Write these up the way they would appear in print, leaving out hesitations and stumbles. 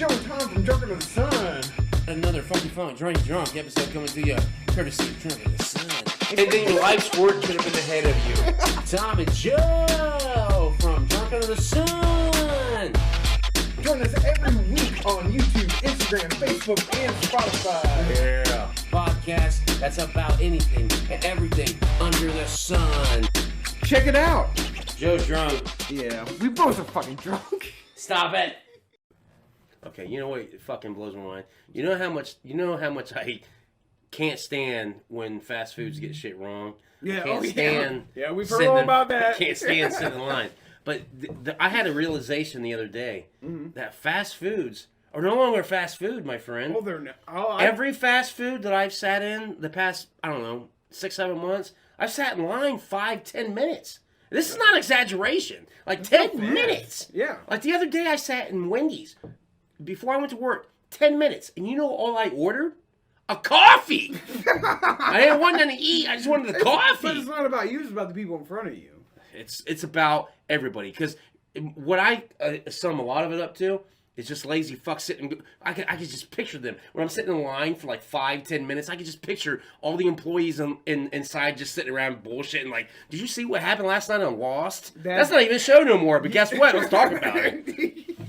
Joe and Tom from Drunk Under the Sun. Another funky funk, drunk episode coming to you courtesy of Drunk Under the Sun. And then your life's work could have been ahead of you. Tom and Joe from Drunk Under the Sun. Join us every week on YouTube, Instagram, Facebook, and Spotify. Yeah. Podcast that's about anything and everything under the sun. Check it out. Joe's drunk. Yeah, we both are fucking drunk. Stop it. Okay, you know what fucking blows my mind? You know how much I can't stand when fast foods get shit wrong. Yeah, I can't stand. Yeah, we've heard all about that. I can't stand sitting in line. But I had a realization the other day that fast foods are no longer fast food, my friend. Oh, they're not. Every fast food that I've sat in the past, 6-7 months, I've sat in line 5-10 minutes. This is not exaggeration. Like 10 minutes. Yeah. Like the other day I sat in Wendy's before I went to work, 10 minutes. And you know all I ordered? A coffee! I didn't want nothing to eat. I just wanted the coffee. But it's not about you. It's about the people in front of you. It's about everybody. Because what I sum a lot of it up to is just lazy fucks sitting. I could just picture them. When I'm sitting in line for like 5-10 minutes, I could just picture all the employees inside just sitting around bullshitting like, did you see what happened last night on Lost? That's not even a show no more, but guess what? Let's talk about it.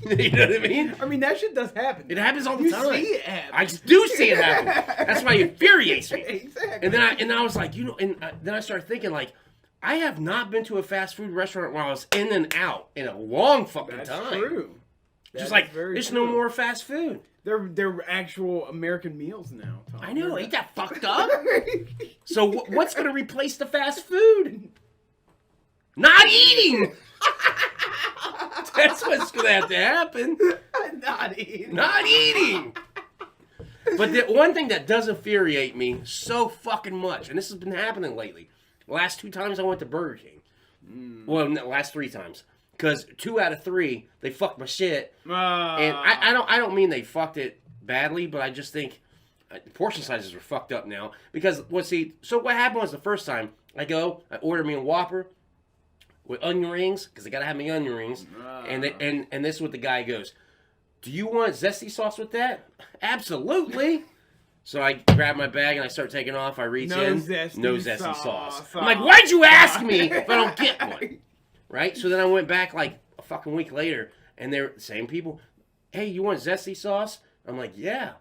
You know what I mean? I mean, that shit does happen. It happens all the time. You see it happen. I do see it happen. That's why it infuriates me. Exactly. And then I was like, then I started thinking like, I have not been to a fast food restaurant while I was in and out in a long fucking time. That's true. Just like, there's no more fast food. They're actual American meals now, Tom. I know, ain't that fucked up? So what's going to replace the fast food? Not eating! That's what's going to have to happen. Not eating. Not eating! But the one thing that does infuriate me so fucking much, and this has been happening lately, the last 2 times I went to Burger King. Well, the last 3 times. Because 2 out of 3, they fucked my shit. And I don't mean they fucked it badly, but I just think portion sizes are fucked up now. Because, so what happened was the first time, I order me a Whopper with onion rings, because I gotta have my onion rings. And this is what the guy goes, do you want zesty sauce with that? Absolutely. So I grab my bag and I start taking off. I reach in. No zesty sauce. I'm like, why'd you ask me if I don't get one? Right? So then I went back like a fucking week later, and they're the same people. Hey, you want zesty sauce? I'm like, yeah.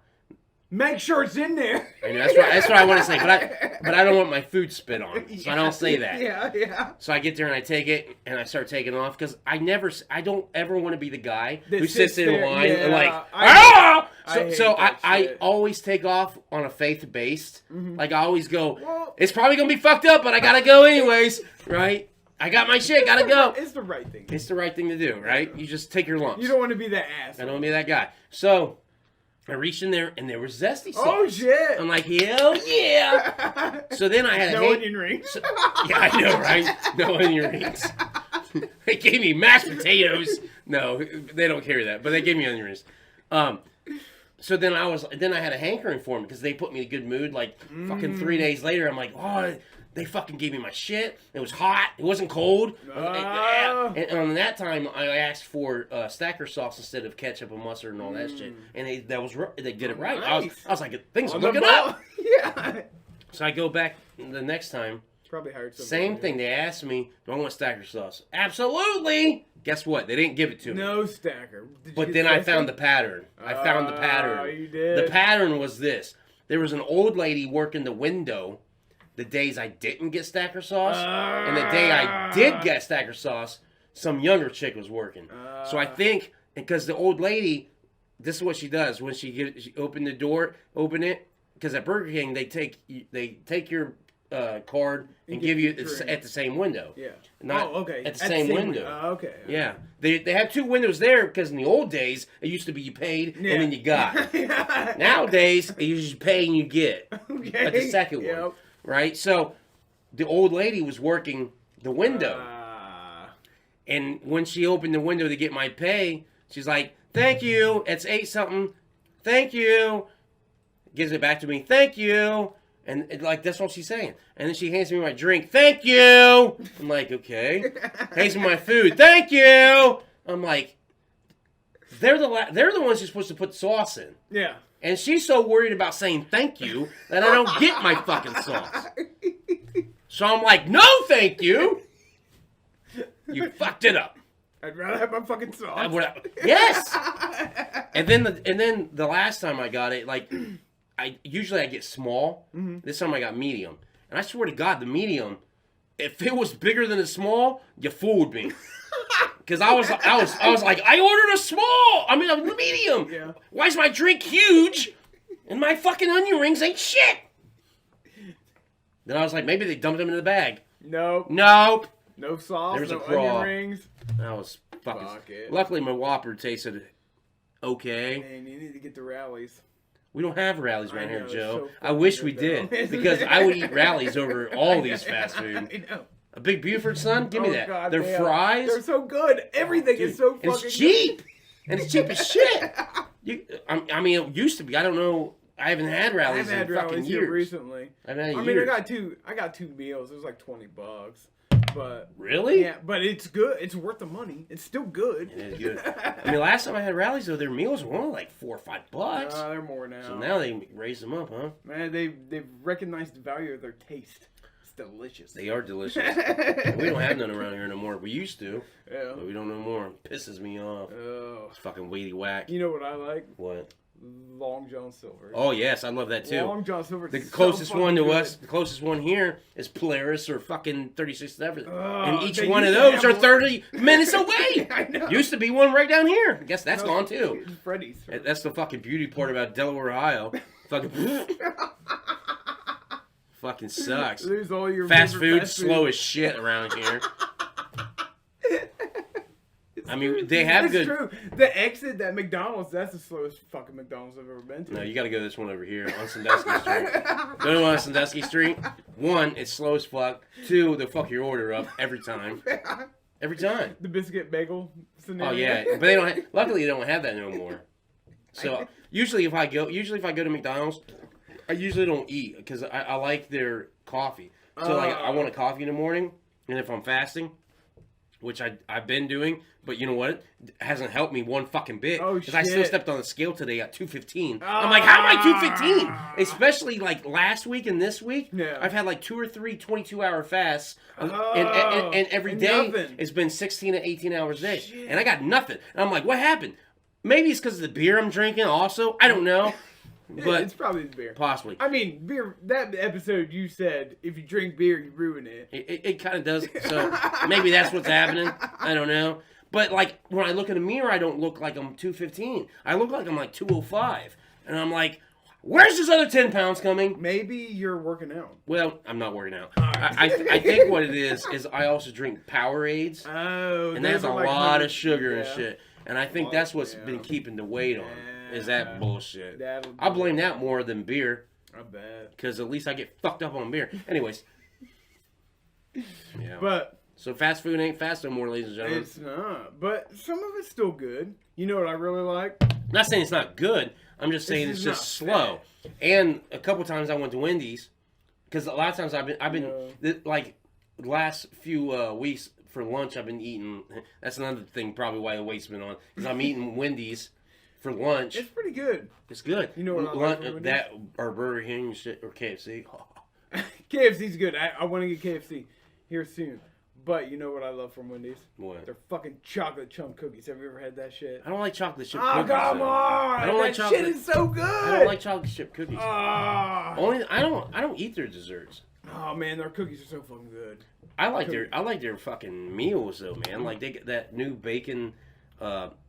Make sure it's in there. I know, that's what I want to say, but I don't want my food spit on, so I don't say that. Yeah. So I get there and I take it, and I start taking off, because I don't ever want to be the guy who sits in line and like, So I always take off on a faith-based. Like I always go, it's probably going to be fucked up, but I got to go anyways, right? I got my shit, gotta go. It's the right thing. It's the right thing to do, right? You just take your lumps. You don't want to be that ass. I don't want to be that guy. So, I reached in there, and there was zesty sauce. Oh, shit. I'm like, hell yeah. So then I had no onion rings. Yeah, I know, right? No onion rings. They gave me mashed potatoes. No, they don't carry that, but they gave me onion rings. So then I had a hankering for them, because they put me in a good mood. Like, fucking 3 days later, I'm like, oh, they fucking gave me my shit. It was hot. It wasn't cold. And on that time, I asked for stacker sauce instead of ketchup and mustard and all that shit. And they did it right. Nice. I was like, things are looking up. Yeah. So I go back the next time. Probably hired somebody. Same thing. They asked me, do I want stacker sauce? Absolutely. Guess what? They didn't give it to me. No stacker. But then I found the pattern. Oh, you did. The pattern was this. There was an old lady working the window the days I didn't get stacker sauce, and the day I did get stacker sauce, some younger chick was working. So I think, because the old lady, this is what she does when she open it, because at Burger King they take your card and give you at the same window. Yeah. Okay. At the same window. Okay. Yeah. They have 2 windows there, because in the old days it used to be you paid and then you got. Nowadays you just pay and you get at the second one. Right? So the old lady was working the window. And when she opened the window to get my pay, she's like, thank you. It's 8 something. Thank you. Gives it back to me. Thank you. And that's all she's saying. And then she hands me my drink. Thank you. I'm like, okay. Hands me my food. Thank you. I'm like, they're the ones you're supposed to put sauce in. Yeah. And she's so worried about saying thank you that I don't get my fucking sauce. So I'm like, no, thank you. You fucked it up. I'd rather have my fucking sauce. Yes. And then the last time I got it, like, I get small. Mm-hmm. This time I got medium, and I swear to God, the medium, if it was bigger than the small, you fooled me. Because I was like, I ordered a small. I mean, a medium. Yeah. Why is my drink huge, and my fucking onion rings ain't shit? Then I was like, maybe they dumped them in the bag. Nope. Nope. No sauce. There was no a crawl. onion rings. That was fucking. Fuck it. Luckily, my Whopper tasted okay. Man, you need to get the rallies. We don't have rallies around here, know, Joe. so I wish we good, though. did, because I would eat rallies over all these fast food. I know. A Big Buford, son? Give me that. God, Their fries. They're so good. Everything Dude, is so fucking it's cheap. And it's cheap as shit. I mean, it used to be. I don't know. I haven't had rallies in fucking years. Recently. I've had I years. mean, I got two meals. It was like $20. But really? Yeah, but it's good. It's worth the money. It's still good. It is good. I mean, last time I had rallies, though, their meals were only like $4 or $5. They're more now. So now they raise them up, huh? Man, they've recognized the value of their taste. It's delicious. They are delicious. We don't have none around here no more. We used to, Yeah. but we don't no more. It pisses me off. Oh. It's fucking weedy whack. You know what I like? What? Long John Silver. Oh yes, I love that too. Long John Silver. The closest one to good. us, the closest one here is Polaris or fucking 36 and everything. And each they one of used to those have are one. 30 minutes away. I know. Used to be one right down here. I guess that's gone too. It's Freddy's. That's the fucking beauty part about Delaware, Ohio. Fucking fucking sucks. Lose all your Fast favorite food, slow as shit around here. I mean, they have It's good. true. The exit, that McDonald's, that's the slowest fucking McDonald's I've ever been to. No, you got to go to this one over here on Sandusky Street. Go to one on Sandusky Street. One, it's slow as fuck. Two, they'll fuck your order up every time. Every time. The biscuit bagel scenario. Oh yeah, but they don't. Luckily, they don't have that no more. So usually, if I go to McDonald's, I usually don't eat because I like their coffee. So like, I want a coffee in the morning, and if I'm fasting, which I've been doing, but you know what? It hasn't helped me one fucking bit. Oh, because I still shit. stepped on the scale today at 215. I'm like, how am I 215? Especially like last week and this week. Yeah. I've had like 2 or 3 22-hour fasts. And every day nothing. it's been 16 to 18 hours a day. Shit. And I got nothing. And I'm like, what happened? Maybe it's because of the beer I'm drinking also. I don't know. But it's probably the beer. Possibly. I mean, beer. That episode you said, if you drink beer, you ruin it. It kind of does. So maybe that's what's happening. I don't know. But like when I look in the mirror, I don't look like I'm 215. I look like I'm like 205. And I'm like, where's this other 10 pounds coming? Maybe you're working out. Well, I'm not working out. I think what it is I also drink Powerades. Oh, And that's a like lot of sugar and yeah. shit. And I think that's what's been keeping the weight on. Is that bullshit? That'll I blame that more than beer. I bet. Because at least I get fucked up on beer. Anyways. Yeah. But So fast food ain't fast no more, ladies and gentlemen. it's not. But some of it's still good. You know what I really like? I'm not saying it's not good. I'm just saying it's just not slow. And a couple times I went to Wendy's. Because a lot of times I've been like the last few weeks for lunch I've been eating. That's another thing probably why the weight's been on. Because I'm eating Wendy's for lunch. It's pretty good. It's good. You know what I like from Wendy's? That or Burger King shit or KFC. KFC's good. I want to get KFC here soon. But you know what I love from Wendy's? What? Their fucking chocolate chunk cookies. Have you ever had that shit? I don't like chocolate chip Oh, cookies. come though. on! I don't like that chocolate. shit is so good. I don't like chocolate chip cookies. Ah. I don't eat their desserts. Oh man, their cookies are so fucking good. I like their fucking meals though, man. Like they get that new bacon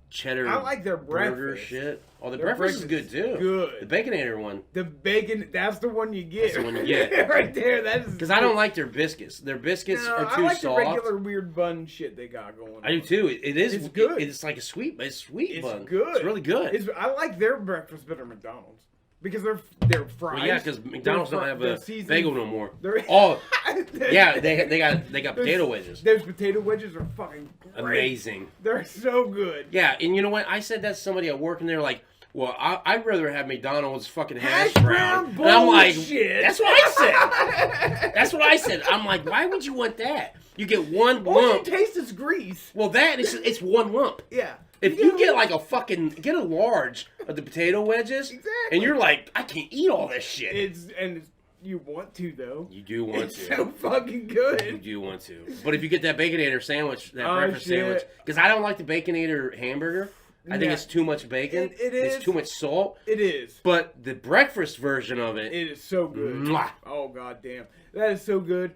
cheddar I like their burger breakfast. shit. Oh, the Their breakfast is good too. Good. The Baconator one. The bacon, that's the one you get. That's the one you get. right there. That is Because I don't like their biscuits. Their biscuits No, are I too like soft. the regular weird bun shit they got going on. I do too. It's good. It's like a sweet, but it's sweet It's bun. good. It's really good. I like their breakfast better than McDonald's. Because they're fries. Well, yeah, because McDonald's don't have a bagel no more. They're- Oh, yeah, they got potato wedges. Those potato wedges are fucking great. Amazing. They're so good. Yeah, and you know what? I said that to somebody at work, and they're like, well, I'd rather have McDonald's fucking hash brown. And I'm like, bullshit. that's what I said. That's what I said. I'm like, why would you want that? You get one All you lump. taste is grease. Well, it's one lump. Yeah. If you get like get a large of the potato wedges, and you're like, I can't eat all this shit. You want to though. You do want it's to. So fucking good. You do want to. But if you get that Baconator sandwich, that breakfast sandwich, because I don't like the Baconator hamburger. I think it's too much bacon. It is. It's too much salt. It is. But the breakfast version of it. It is so good. Mwah. Oh, goddamn. That is so good.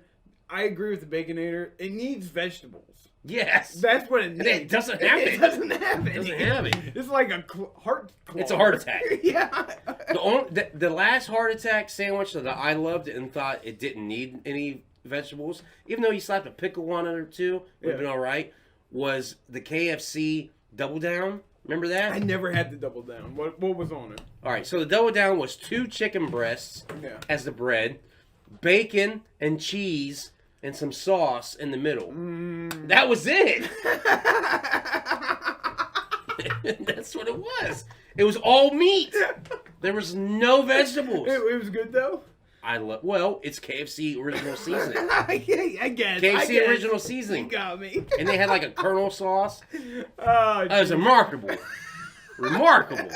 I agree with the Baconator. It needs vegetables. Yes. That's what it needs. It doesn't have it. It doesn't have it. It doesn't have it. It's like a heart claw. It's a heart attack. Yeah. The last heart attack sandwich that I loved and thought it didn't need any vegetables, even though you slapped a pickle on it or two, would have been all right, was the KFC Double Down. Remember that? I never had the Double Down. What was on it? All right, so the Double Down was 2 chicken breasts as the bread, bacon and cheese, and some sauce in the middle. That was it. That's what it was. It was all meat. There was no vegetables. It was good though. Well, it's KFC original seasoning. I guess. KFC original seasoning. You got me. And they had like a Colonel sauce. Oh, It was remarkable. Remarkable.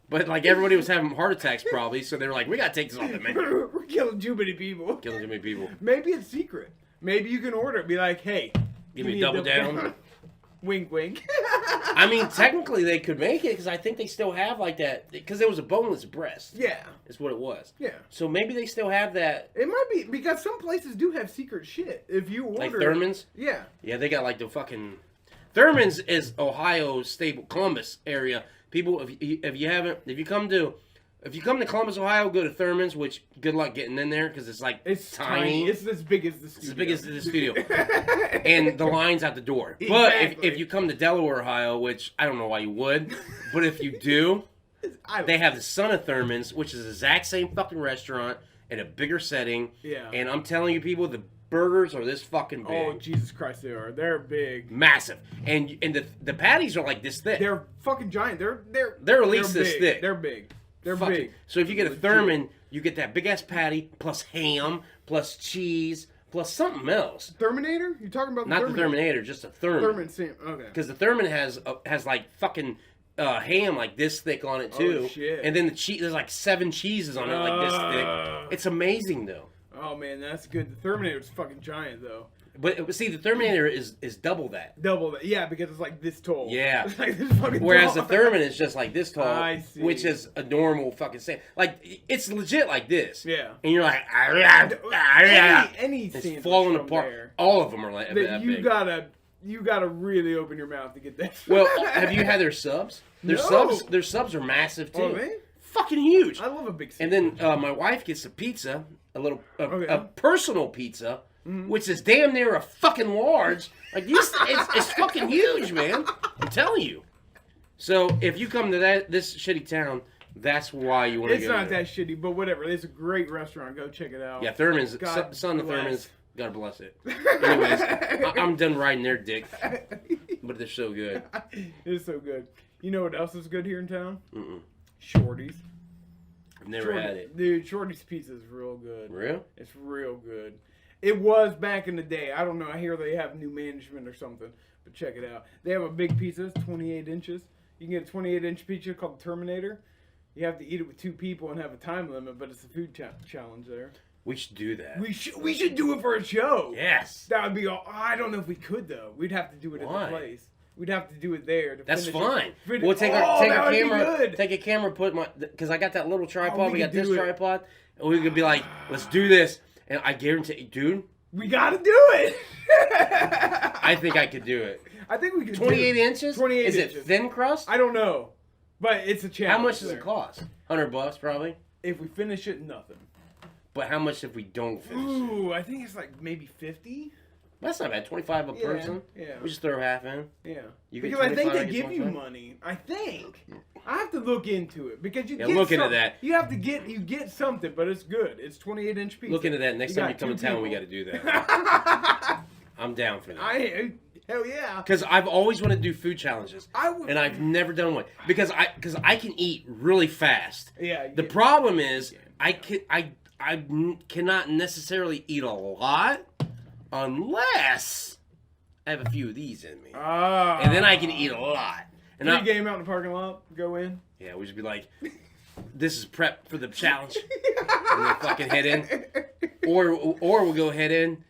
But like everybody was having heart attacks probably, so they were like, we gotta take this off the menu. We're killing too many people. Killing too many people. Maybe it's secret. Maybe you can order it. Be like, hey, Give me a double down. Wink, wink. I mean, technically they could make it because I think they still have like that because it was a boneless breast. Yeah. Is what it was. Yeah. So maybe they still have that. It might be because some places do have secret shit. If you order Like Thurmans? Yeah. Yeah, they got like the fucking. Thurmans is Ohio staple, Columbus area. People, if you come to Columbus, Ohio, go to Thurmans. Which good luck getting in there because it's like It's tiny. It's as big as the studio. It's as big as the studio, and the line's out the door. Exactly. But if you come to Delaware, Ohio, which I don't know why you would, but if you do, they have the Son of Thurmans, which is the exact same fucking restaurant in a bigger setting. Yeah. And I'm telling you, people, the burgers are this fucking big. Oh Jesus Christ, they are. They're big. Massive. And the patties are like this thick. They're fucking giant. They're at least this big. thick. They're big. They're Fucking- big. So if you get a Thurman, you get that big ass patty plus ham plus cheese plus something else. Terminator? You talking about the Not the Terminator, just a Thurman. Okay. Because the Thurman has like fucking ham like this thick on it too. Oh, shit. And then the cheese, there's like 7 cheeses on it like this thick. It's amazing though. Oh man, that's good. The Terminator's fucking giant though. But see, the Terminator is double that. Double that, yeah, because it's like this tall. Yeah. It's like this fucking Whereas tall. the Thurman is just like this tall, I see. which is a normal fucking sandwich. Like it's legit like this. Yeah. And you're like, any it's sandwich falling from apart. there All of them are like that that you big. gotta really open your mouth to get that. Well, have you had their subs? Their No. subs are massive too. Oh, man? Fucking huge. I love a big And sandwich. then my wife gets a pizza, Okay. a personal pizza, which is damn near a fucking large. Like it's fucking huge, man. I'm telling you. So if you come to this shitty town, that's why you want to It's go not there. that shitty, but whatever. It's a great restaurant. Go check it out. Yeah, Thurman's, God son of bless. Thurman's, God bless it. Anyways, I'm done riding their dick, but they're so good. It's so good. You know what else is good here in town? Mm-mm. Shorties. I've never had it. Dude, Shorties pizza is real good. Real? It's real good. It was back in the day. I don't know. I hear they have new management or something, but check it out. They have a big pizza. It's 28 inches. You can get a 28-inch pizza called Terminator. You have to eat it with 2 people and have a time limit, but it's a food challenge there. We should do that. We should do it for a show. Yes. That would be all. I don't know if we could though. We'd have to do it Why? at the place. We'd have to do it there. To That's finish fine. It. We'll take Oh, a that would be camera. good. Take a camera. Put because I got that little tripod. we we got could this do it. tripod, and we could be like, let's do this. And I guarantee, dude, We gotta do it. I think I could do it. I think we could. 28 inches. 28 Is inches. it thin crust? I don't know, but it's a challenge. How much does there. it cost? $100 probably. If we finish it, nothing. But how much if we don't finish it? Ooh, I think it's like maybe 50. That's not bad. 25 a person. Yeah. We just throw half in. Yeah. You get Because I think 25, they I get give you 25. money. I think. I have to look into it because you Yeah, get look into some- that. You have to get something, but it's good. It's 28-inch pizza. Look into that. Next time you got come to 2 town, we got people. to do that. I'm down for that. Hell yeah. Because I've always wanted to do food challenges, I would. and I've never done one because I can eat really fast. Yeah. The problem is I cannot necessarily eat a lot unless I have a few of these in me. Ah. And then I can eat a lot. And Game out in the parking lot, go in. Yeah, we should be like, this is prep for the challenge. And then fucking head in. Or we'll go head in,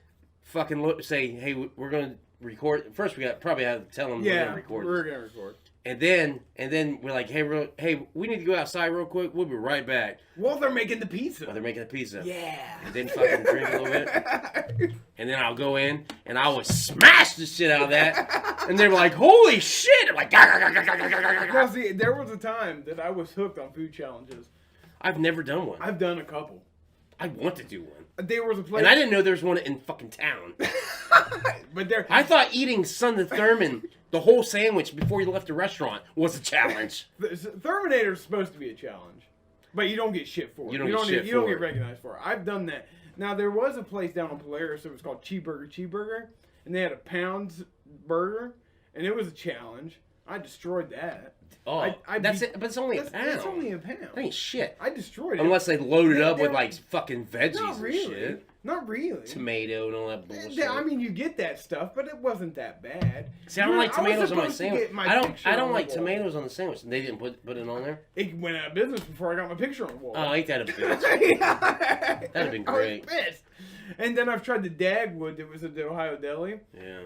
fucking look, say, hey, we're going to record. First, we probably have to tell them we're going to record. We're going to record. And then we're like, hey, we need to go outside real quick. We'll be right back. Well, they're making the pizza. While they're making the pizza. Yeah. And then fucking drink a little bit. And then I'll go in and I will smash the shit out of that. And they're like, holy shit. I'm like, Now, see, there was a time that I was hooked on food challenges. I've never done one. I've done a couple. I want to do one. There was a place. And I didn't know there was one in fucking town. But there. I thought eating Son of Thurman, the whole sandwich before you left the restaurant, was a challenge. Terminator's supposed to be a challenge, but you don't get shit for it. You don't get recognized for it. I've done that. Now there was a place down on Polaris. It was called Cheeseburger, and they had a pound burger, and it was a challenge. I destroyed that. Oh, that's it. But it's only a pound. It's only a pound. That ain't shit. I destroyed it. Unless they load it up with like fucking veggies and shit. Not really. Tomato and all that bullshit. I mean, you get that stuff, but it wasn't that bad. See, I don't like tomatoes on my sandwich. I don't like tomatoes on the sandwich. They didn't put it on there. It went out of business before I got my picture on the wall. Oh, ain't that a bitch? That'd have been great. I was pissed. And then I've tried the Dagwood that was at the Ohio Deli. Yeah.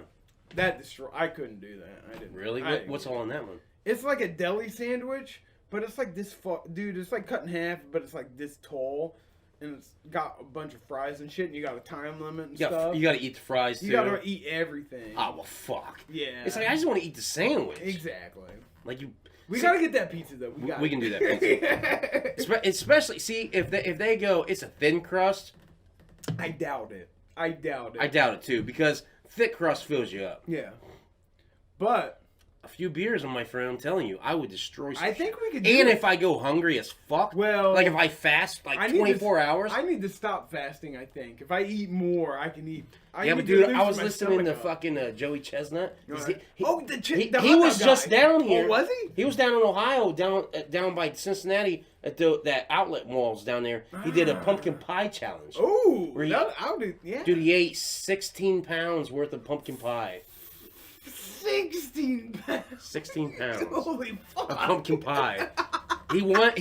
That destroyed. I couldn't do that. I didn't. Really? What's all on that one? It's like a deli sandwich, but it's like this. Dude, it's like cut in half, but it's like this tall. And it's got a bunch of fries and shit, and you got a time limit and stuff. You gotta eat the fries, too. You gotta eat everything. Oh, well, fuck. Yeah. It's like, I just want to eat the sandwich. Exactly. Like, you... We gotta get that pizza, though. We can do that pizza. Especially, see, if they go, it's a thin crust. I doubt it. I doubt it, too, because thick crust fills you up. Yeah. But... a few beers on my friend, I'm telling you, I would destroy some I think we could And if I go hungry as fuck, well, like if I fast like 24 hours. I need to stop fasting, I think. If I eat more, I can eat. But dude, I was listening to fucking Joey Chestnut. He was just down here. Oh, was he? He was down in Ohio, down by Cincinnati at that outlet malls down there. He did a pumpkin pie challenge. Oh, I'll do, yeah. Dude, he ate 16 pounds worth of pumpkin pie. 16 pounds. 16 pounds. Holy fuck. Of pumpkin pie. He won.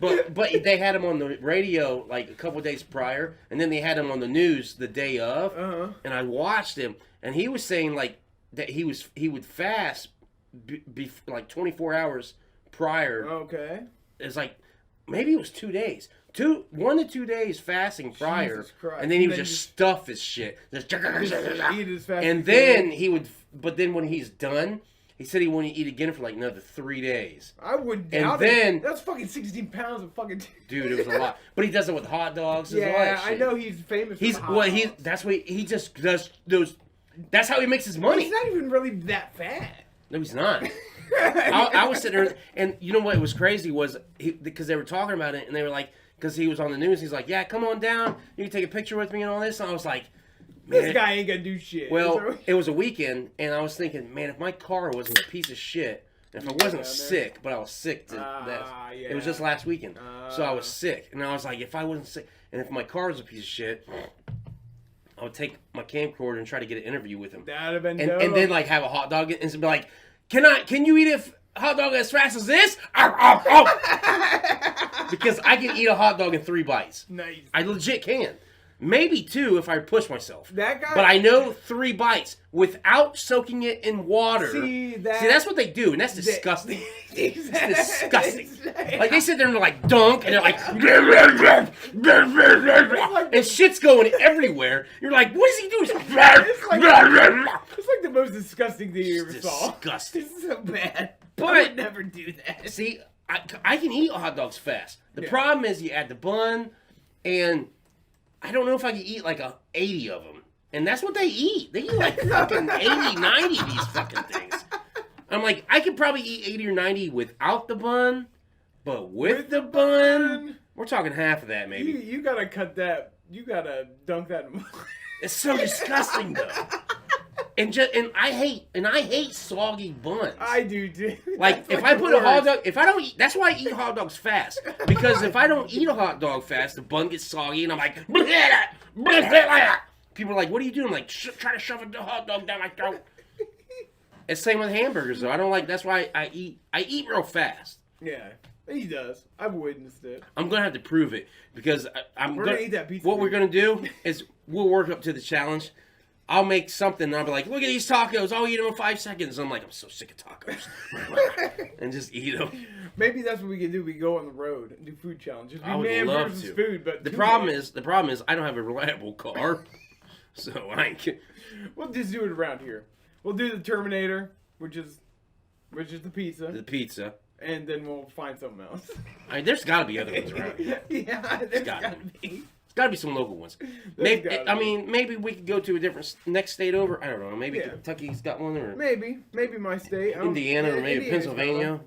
But they had him on the radio like a couple days prior, and then they had him on the news the day of. Uh-huh. And I watched him, and he was saying like that he would fast like 24 hours prior. Okay. It's like maybe it was 2 days. 1 to 2 days fasting prior, and then he would just stuff his shit. Just eat as fast and then he would. But then when he's done, he said he wouldn't eat again for like another 3 days. I would doubt it. That's fucking 16 pounds of fucking. Dude, it was a lot. But he does it with hot dogs. And all that shit. I know he's famous. That's what he just does those. That's how he makes his money. He's not even really that fat. No, he's not. I was sitting there, and you know what was crazy was because they were talking about it, and they were like. Because he was on the news, he's like, yeah, come on down. You can take a picture with me and all this. And I was like, man. This guy ain't going to do shit. Well, it was a weekend, and I was thinking, man, if my car wasn't a piece of shit, if I wasn't sick, but I was sick to death. Yeah. It was just last weekend. So I was sick. And I was like, if I wasn't sick, and if my car was a piece of shit, I would take my camcorder and try to get an interview with him. That would have been dope. And then, like, have a hot dog and be like, can you eat it? Hot dog as fast as this? Because I can eat a hot dog in 3 bites. Nice. I legit can. Maybe 2 if I push myself. That guy. But I know 3 bites without soaking it in water. See, that's what they do, and that's disgusting. It's disgusting. Like, they sit there and they're like, dunk, and they're like, and shit's going everywhere. You're like, what is he doing? It's like the most disgusting thing you ever saw. Disgusting. It's so bad. But I would never do that. See, I can eat hot dogs fast. The problem is you add the bun, and I don't know if I can eat like 80 of them. And that's what they eat. They eat like fucking 80, 90 of these fucking things. I'm like, I could probably eat 80 or 90 without the bun, but with the bun, we're talking half of that maybe. You gotta cut that. You gotta dunk that in. It's so disgusting though. And I hate soggy buns. I do too. Like if I put a hot dog, if I don't eat, that's why I eat hot dogs fast. Because if I don't eat a hot dog fast, the bun gets soggy, and I'm like, People are like, what are you doing? I'm like, try to shove a hot dog down my throat. It's same with hamburgers, though. I don't like, that's why I eat real fast. Yeah, he does. I've witnessed it. I'm going to have to prove it because We're going to eat that pizza. What we're going to do is we'll work up to the challenge. I'll make something and I'll be like, look at these tacos. I'll eat them in 5 seconds. I'm like, I'm so sick of tacos. And just eat them. Maybe that's what we can do. We go on the road and do food challenges. I would love to. Food, but the problem is I don't have a reliable car. So I can't. We'll just do it around here. We'll do the Terminator, which is the pizza. The pizza. And then we'll find something else. I mean, there's got to be other ones around. Yeah, there's got to be. There's got to be some local ones. Maybe we could go to a different next state over. I don't know. Maybe Kentucky's got one, or maybe my state. Indiana, or maybe Pennsylvania.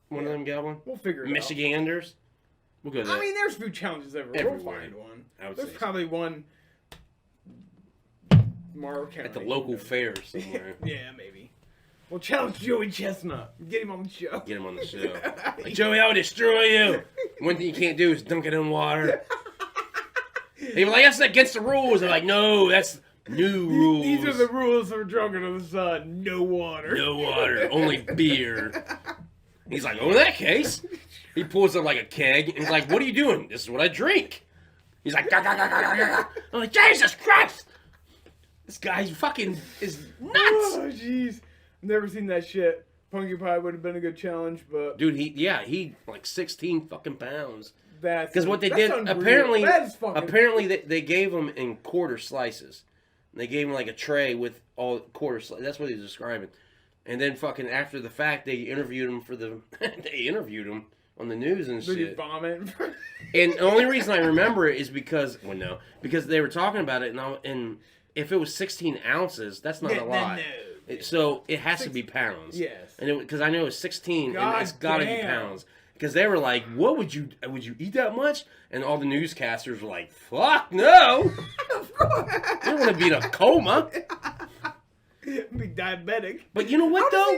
One of them got one. We'll figure it out. Michiganders. We'll go there. I mean, there's food challenges everywhere. We'll find one. There's probably one. Morrow County. At the local fair somewhere. Yeah, maybe. We'll challenge Joey Chestnut. Get him on the show. Get him on the show. Like, Joey, I'll destroy you. One thing you can't do is dunk it in water. They were like, that's against the rules. I'm like, no, that's new rules. These are the rules for Drunk Under the Sun. No water. No water. Only beer. He's like, oh, in that case. He pulls up like a keg. And he's like, what are you doing? This is what I drink. He's like, gah, gah, gah, gah, gah, gah. I'm like, Jesus Christ. This guy fucking is nuts. Oh, jeez. Never seen that shit. Pumpkin pie would have been a good challenge, but... Dude, he like 16 fucking pounds. Because what they did, apparently they gave them in quarter slices. They gave him like a tray with all quarter slices. That's what he's describing. And then fucking after the fact, they interviewed him they interviewed him on the news and shit. Did he vomit? And the only reason I remember it is because they were talking about it, and if it was 16 ounces, that's not a lot. No. So it has to be pounds. Yes. And because I know it's 16, and it's got to be pounds. Because they were like, "What would you eat that much?" And all the newscasters were like, "Fuck no! Of course. You don't want to be in a coma." Be diabetic. But you know what though?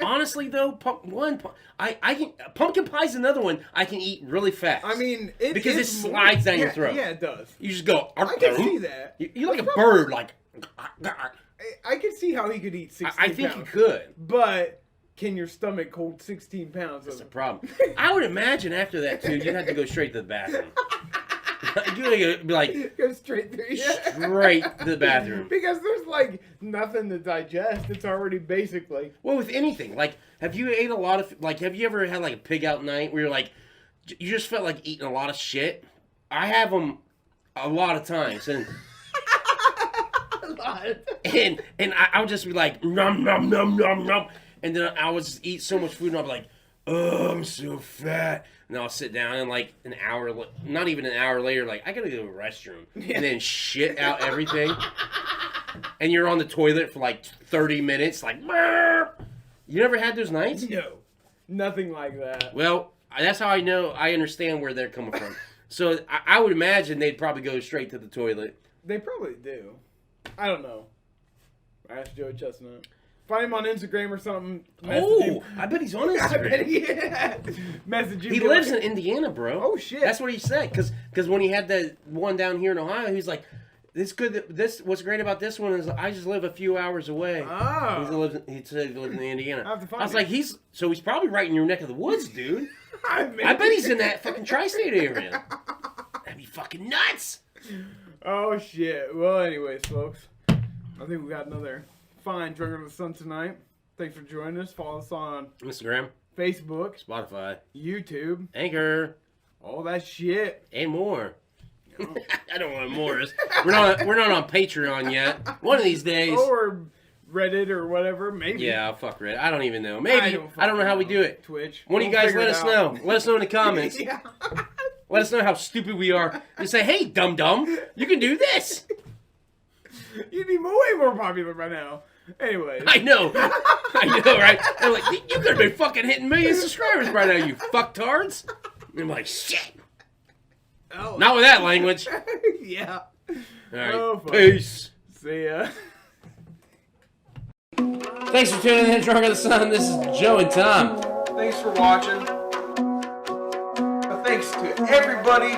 Honestly though, pumpkin pie's another one I can eat really fast. I mean, because it slides down your throat. Yeah, it does. You just go. I can see that. You're like a bird, like. I can see how he could eat 16 pounds. I think he could, but. Can your stomach hold 16 pounds? That's the problem. I would imagine after that, too, you'd have to go straight to the bathroom. You'd be like... Go straight through. Straight to the bathroom. Because there's, like, nothing to digest. It's already basically... Well, with anything. Like, have you ate a lot of... Like, have you ever had, like, a pig out night where you're like... You just felt like eating a lot of shit? I have them a lot of times, and... A lot. And I would just be like, nom, nom, nom, nom, nom. And then I would just eat so much food, and I'll be like, oh, I'm so fat. And I'll sit down, and like an hour, not even an hour later, like, I gotta go to the restroom. Yeah. And then shit out everything. And you're on the toilet for like 30 minutes, like, burp. You never had those nights? No. Nothing like that. Well, that's how I understand where they're coming from. So I would imagine they'd probably go straight to the toilet. They probably do. I don't know. Ask Joey Chestnut. Find him on Instagram or something. Oh, I bet he's on Instagram. Message him. He lives in Indiana, bro. Oh shit. That's what he said. Because when he had that one down here in Ohio, he's like, what's great about this one is I just live a few hours away. Oh. He said he lived in Indiana. I was like, he's probably right in your neck of the woods, dude. I bet he's in that fucking tri-state area. That'd be fucking nuts. Oh shit. Well, anyways, folks, I think we got another fine Drunk Under the Sun tonight. Thanks for joining us. Follow us on Instagram, Facebook, Spotify, YouTube, Anchor, all that shit, and more. No. I don't want more. We're not on Patreon yet. One of these days. Or Reddit or whatever. Maybe. Yeah, fuck Reddit. I don't even know. Maybe. I don't know how we do it. Twitch. One of you guys let us know. Let us know in the comments. Yeah. Let us know how stupid we are. You say, hey, dum-dum, you can do this. You'd be way more popular by now. Anyways. I know, right? They're like, you could have been fucking hitting million subscribers by now, you fucktards. And I'm like, shit. Oh. Not with that language. Yeah. All right. Oh, peace. See ya. Thanks for tuning in to Drunk Under the Sun. This is Joe and Tom. Thanks for watching. Thanks to everybody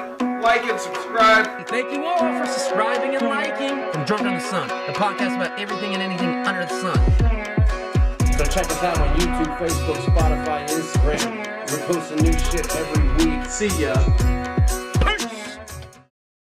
like and subscribe. Thank you all for subscribing and liking from Drunk on the Sun, the podcast about everything and anything under the sun. So check us out on YouTube, Facebook, Spotify, Instagram. We're posting new shit every week. See ya.